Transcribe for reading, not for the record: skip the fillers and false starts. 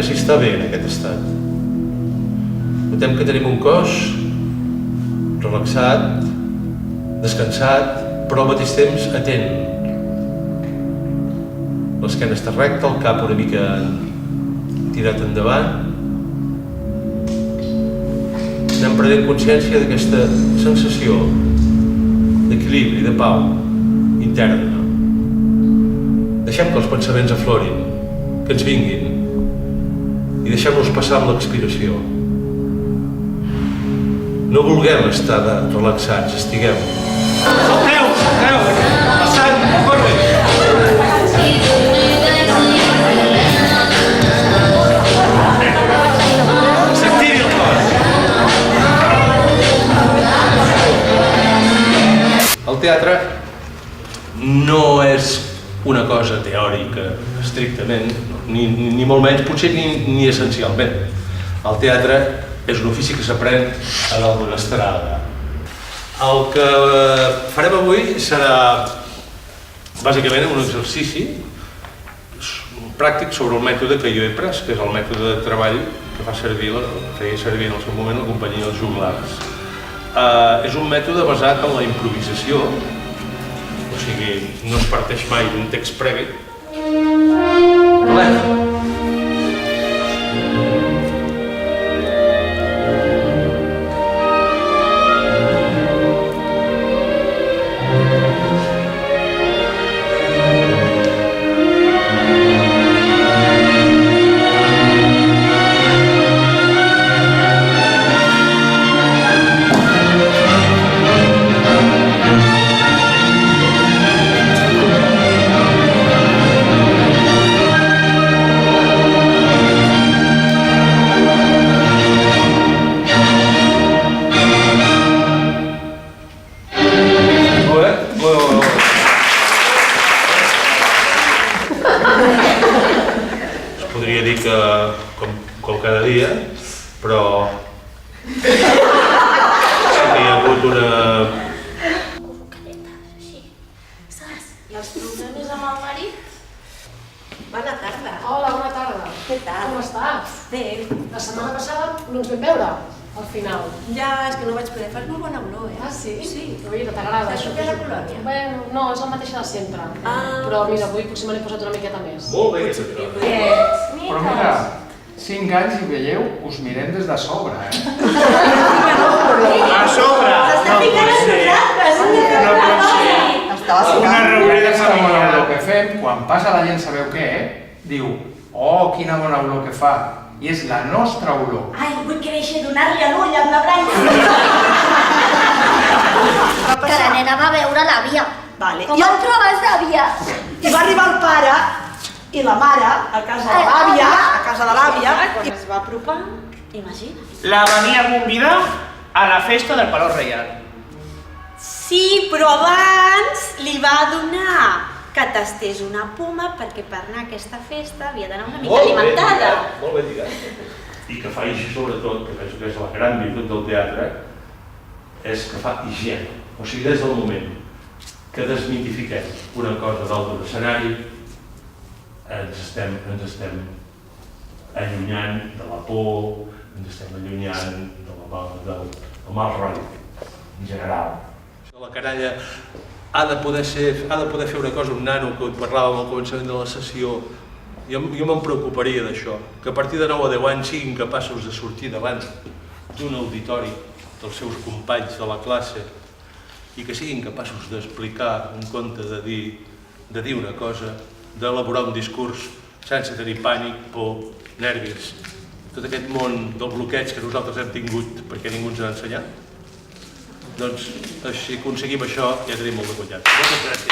que s'hi està bé en aquest estat. Notem que tenim un cos relaxat, descansat, però al mateix temps atent. L'esquena està recta, el cap una mica tirat endavant. Anem prenent consciència d'aquesta sensació d'equilibri, de pau interna. Deixem que els pensaments aflorin, que ens vinguin, i deixem-los passar amb l'expiració. No vulguem estar relaxats, estiguem. Salteu, passant, corre! S'activi el cos. El teatre no és una cosa teòrica, estrictament, ni molt menys, potser ni essencialment. El teatre és un ofici que s'aprèn a dalt d'una estrada. El que farem avui serà bàsicament un exercici pràctic sobre el mètode que jo he pres, que és el mètode de treball que feia servir en el seu moment la companyia dels Joglars. És un mètode basat en la improvisació, o sigui, no es parteix mai d'un text previ. Podria dir que com cada dia, però sí que hi ha hagut una... I els problemes amb el marit? Bona tarda. Hola, bona tarda. Què tal? Com estàs? Bé. La setmana passada no ens vam veure, al final. Ja, és que no vaig poder, fas molt bona olor, Ah, sí? Sí. Però mira, t'agrada. Saps què és la colònia? Bueno, no, és el mateix de sempre. Però mira, avui potser me n'he posat una miqueta més. Molt bé, aquesta cosa. Però mira, 5 anys i veieu, us mirem des de sobre, A sobre! S'està ficant a nosaltres! No pot ser. Una reunió Aquesta bona olor familiar. que fem, quan passa la gent sabeu què, diu, oh, quina bona olor que fa, i és la nostra olor. Ai, vull créixer, donar-li a l'ull amb la branca. Que la nena va veure l'àvia. Vale. Com el trobes, àvia? I va arribar el pare i la mare a casa de l'àvia, Quan es va apropar, imagina't. La venia a convidar a la festa del Palau Reial. Sí, però abans li va donar que tastés una poma perquè per anar a aquesta festa havia d'anar una mica alimentada. Molt ben lligat. I que fa així, sobretot, que penso que és la gran virtut del teatre, és que fa higiene. O sigui, des del moment que desmitifiquem una cosa dalt d'un escenari, ens estem allunyant de la por, ens estem allunyant del mal rotllo, en general. La canalla ha de poder fer una cosa, un nano que parlàvem al començament de la sessió, jo me'n preocuparia d'això, que a partir de 9 o 10 anys siguin capaços de sortir davant d'un auditori dels seus companys de la classe i que siguin capaços d'explicar un conte, de dir una cosa, d'elaborar un discurs sense tenir pànic, por, nervis, tot aquest món del bloqueig que nosaltres hem tingut perquè ningú ens ha ensenyat. Doncs, si aconseguim això, ja tenim molt de guanyat. Moltes gràcies.